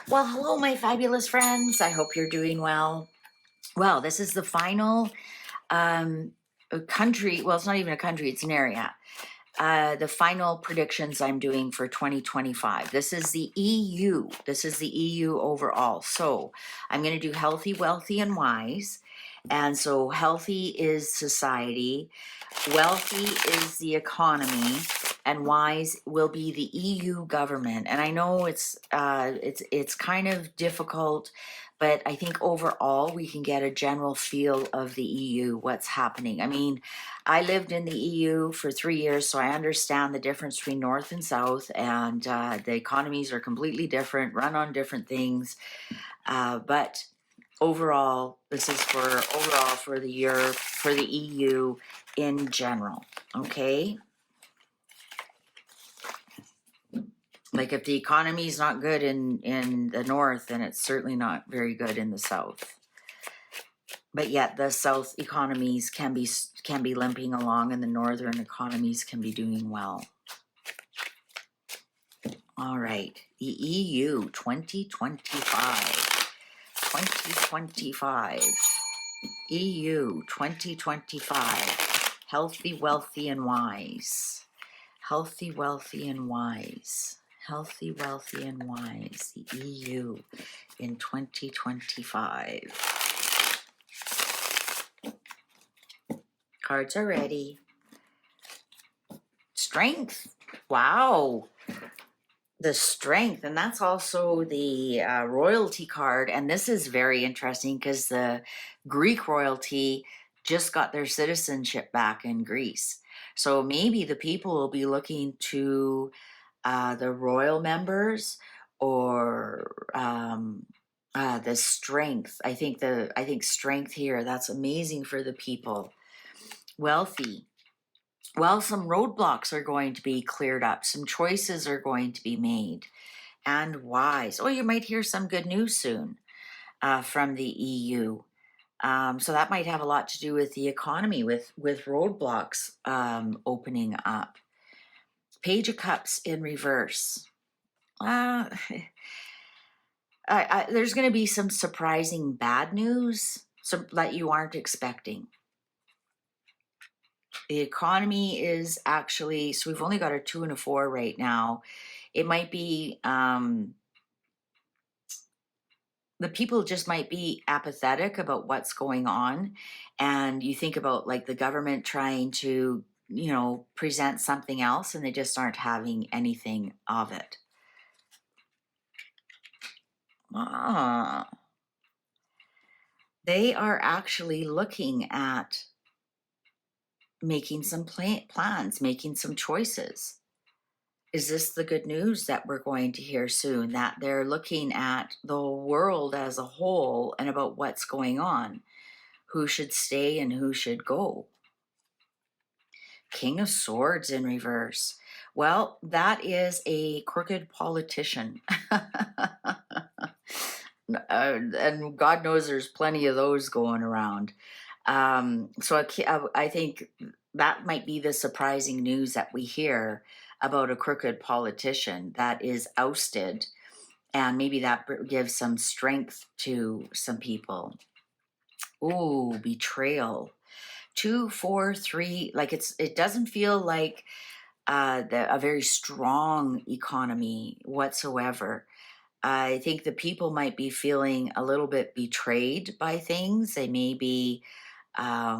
Well, hello, my fabulous friends. I hope you're doing well. Well, this is the final country. Well, it's not even a country, it's an area. The final predictions I'm doing for 2025. This is the EU. This is the EU overall. So I'm going to do healthy, wealthy, and wise. And so healthy is society, wealthy is the economy, and wise will be the EU government. And I know it's kind of difficult, but I think overall we can get a general feel of the EU, what's happening. I mean, I lived in the EU for 3 years, so I understand the difference between North and South, and the economies are completely different, run on different things. But overall, this is for the year for the EU in general. Okay. Like if the economy is not good in the North, then it's certainly not very good in the South. But yet the South economies can be limping along, and the Northern economies can be doing well. All right, the EU 2025. 2025. EU 2025. Healthy, wealthy, and wise. Healthy, wealthy, and wise. Healthy, wealthy, and wise. The EU in 2025. Cards are ready. Strength. Wow. The strength. And that's also the royalty card. And this is very interesting because the Greek royalty just got their citizenship back in Greece. So maybe the people will be looking to the royal members or the strength. I think strength here, that's amazing for the people. Wealthy. Well, some roadblocks are going to be cleared up. Some choices are going to be made. And wise. Oh, you might hear some good news soon from the EU. So that might have a lot to do with the economy, with roadblocks opening up. Page of Cups in reverse. There's going to be some surprising bad news that you aren't expecting. The economy is actually, so we've only got a 2 and a 4 right now. It might be, the people just might be apathetic about what's going on. And you think about like the government trying to, present something else, and they just aren't having anything of it. They are actually looking at making some plans, making some choices. Is this the good news that we're going to hear soon? That they're looking at the world as a whole and about what's going on, who should stay and who should go. King of Swords in reverse. Well, that is a crooked politician. And God knows there's plenty of those going around. So I think that might be the surprising news that we hear about a crooked politician that is ousted, and maybe that gives some strength to some people. Ooh, betrayal. 2, 4, 3. Like it doesn't feel like a very strong economy whatsoever. I think the people might be feeling a little bit betrayed by things. They may be, I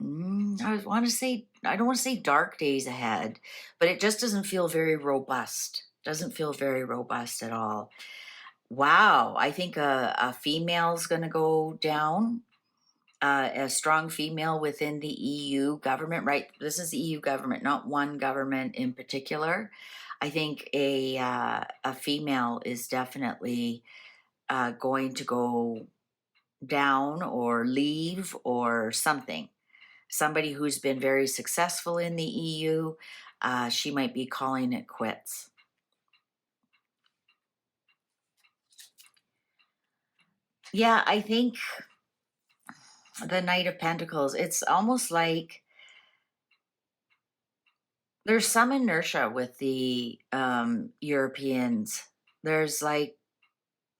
don't want to say dark days ahead, but it just doesn't feel very robust. Doesn't feel very robust at all. Wow, I think a female's going to go down. A strong female within the EU government, right? This is the EU government, not one government in particular. I think a female is definitely going to go down or leave or something. Somebody who's been very successful in the EU, she might be calling it quits. Yeah, I think the Knight of Pentacles, it's almost like there's some inertia with the Europeans There's like,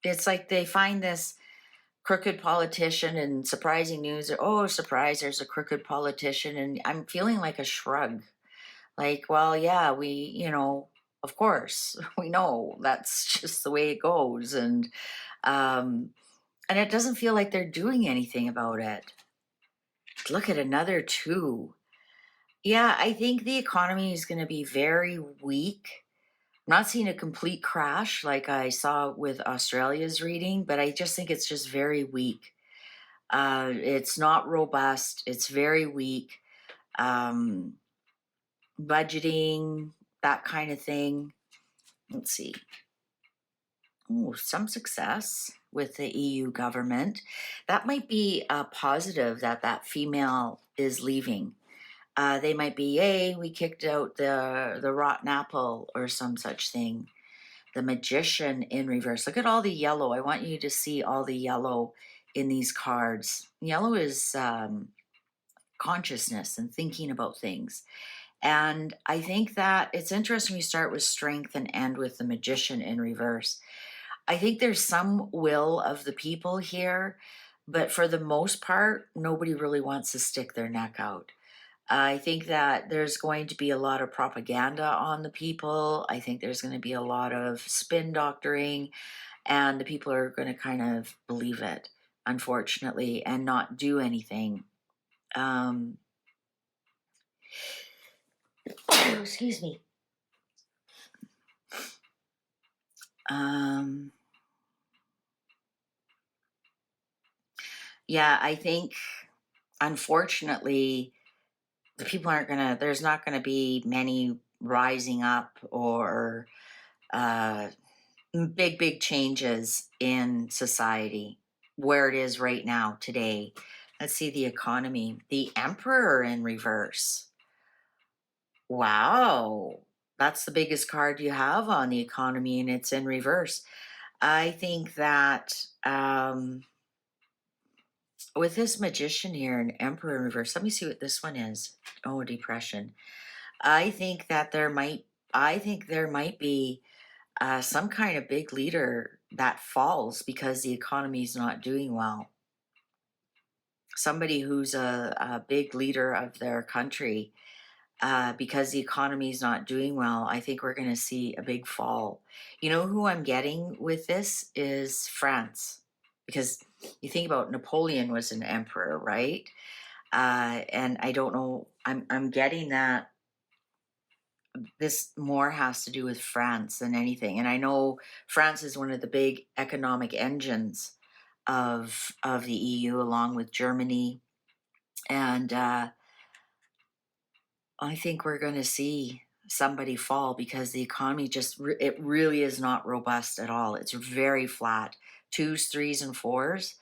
it's like they find this crooked politician and surprising news. Oh, surprise, there's a crooked politician. And I'm feeling like a shrug. Like, well, yeah, of course, we know that's just the way it goes. Um, and it doesn't feel like they're doing anything about it. Look at another two. Yeah, I think the economy is going to be very weak. I'm not seeing a complete crash like I saw with Australia's reading, but I just think it's just very weak. It's not robust. It's very weak. Um, Budgeting, that kind of thing. Let's see. Oh, some success with the EU government. That might be a positive that that female is leaving. They might be, yay, we kicked out the rotten apple or some such thing. The magician in reverse. Look at all the yellow. I want you to see all the yellow in these cards. Yellow is consciousness and thinking about things. And I think that it's interesting we start with strength and end with the magician in reverse. I think there's some will of the people here, but for the most part, nobody really wants to stick their neck out. I think that there's going to be a lot of propaganda on the people. I think there's going to be a lot of spin doctoring, and the people are going to kind of believe it, unfortunately, and not do anything. Um, excuse me. Um, yeah, I think, unfortunately, the people aren't gonna, there's not gonna be many rising up or uh, big changes in society where it is right now today. Let's see the economy. The emperor in reverse. Wow. That's the biggest card you have on the economy, and it's in reverse. I think that with this magician here and emperor in reverse, let me see what this one is. Oh, depression. I think that there might be some kind of big leader that falls because the economy is not doing well. Somebody who's a big leader of their country, because the economy is not doing well, I think we're going to see a big fall. You know who I'm getting with this is France, because you think about Napoleon was an emperor, right? And I don't know. I'm getting that this more has to do with France than anything. And I know France is one of the big economic engines of the EU, along with Germany. And I think we're going to see somebody fall because the economy it really is not robust at all. It's very flat. Twos, threes, and fours.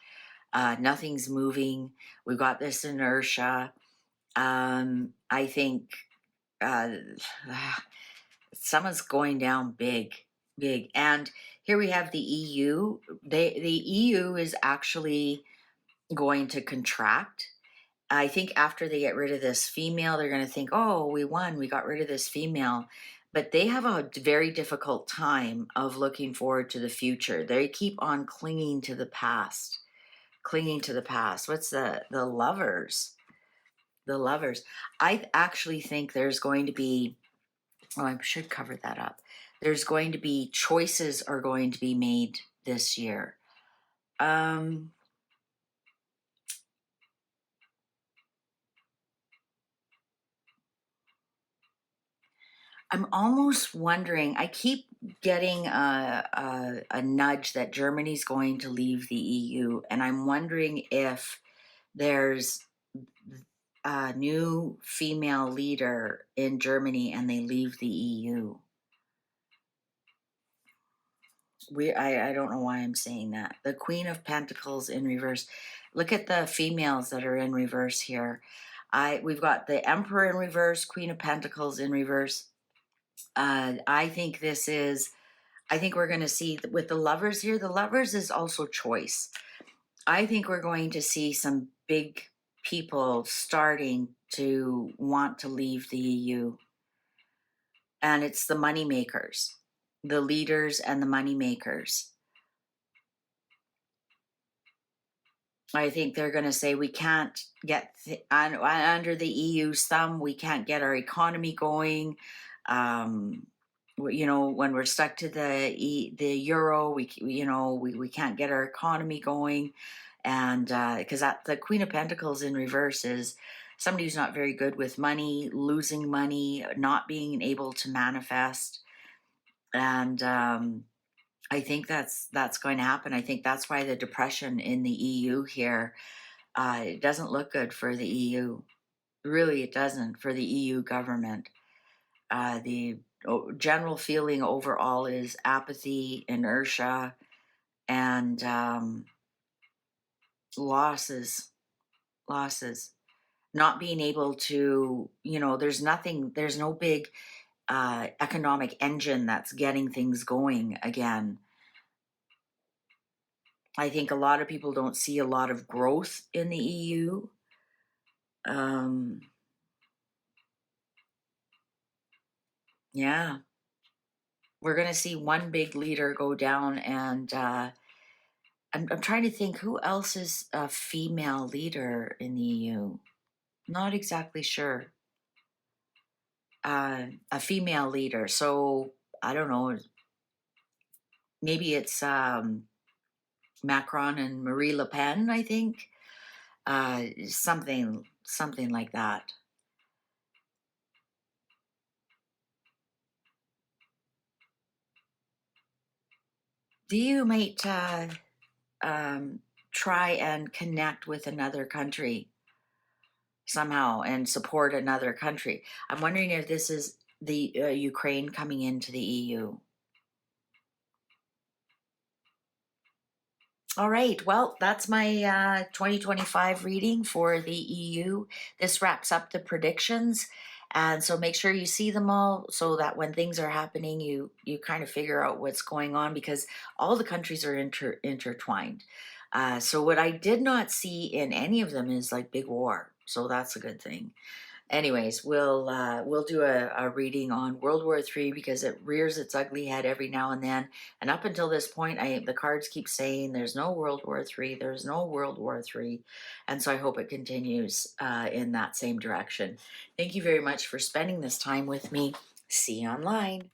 Nothing's moving. We've got this inertia. I think uh, someone's going down big. And here we have the EU. The EU is actually going to contract. I think after they get rid of this female, they're going to think, oh, we won, we got rid of this female. But they have a very difficult time of looking forward to the future. They keep on clinging to the past, clinging to the past. What's the lovers? The lovers. I actually think there's going to be, oh, I should cover that up. There's going to be choices are going to be made this year. I'm almost wondering. I keep getting a nudge that Germany's going to leave the EU, and I'm wondering if there's a new female leader in Germany and they leave the EU. I don't know why I'm saying that. The Queen of Pentacles in reverse. Look at the females that are in reverse here. We've got the Emperor in reverse, Queen of Pentacles in reverse. I think we're going to see with the lovers here. The lovers is also choice. I think we're going to see some big people starting to want to leave the EU, and it's the money makers. the leaders and the money makers. I think they're going to say we can't get under the EU's thumb. We can't get our economy going. You know, when we're stuck to the euro, we can't get our economy going, and because the Queen of Pentacles in reverse is somebody who's not very good with money, losing money, not being able to manifest, and I think that's going to happen. I think that's why the depression in the EU here, it doesn't look good for the EU. Really, it doesn't for the EU government. The general feeling overall is apathy, inertia, and losses. Losses. Not being able to, there's nothing, there's no big economic engine that's getting things going again. I think a lot of people don't see a lot of growth in the EU. Yeah, we're going to see one big leader go down, and I'm trying to think who else is a female leader in the EU. Not exactly sure. A female leader. So I don't know. Maybe it's Macron and Marie Le Pen. I think something like that. Do you might try and connect with another country somehow and support another country? I'm wondering if this is the Ukraine coming into the EU. All right, well, that's my 2025 reading for the EU. This wraps up the predictions. And so make sure you see them all so that when things are happening, you kind of figure out what's going on, because all the countries are intertwined. So what I did not see in any of them is like big war. So that's a good thing. Anyways, we'll do a reading on World War III because it rears its ugly head every now and then. And up until this point, the cards keep saying there's no World War III, there's no World War III, and so I hope it continues in that same direction. Thank you very much for spending this time with me. See you online.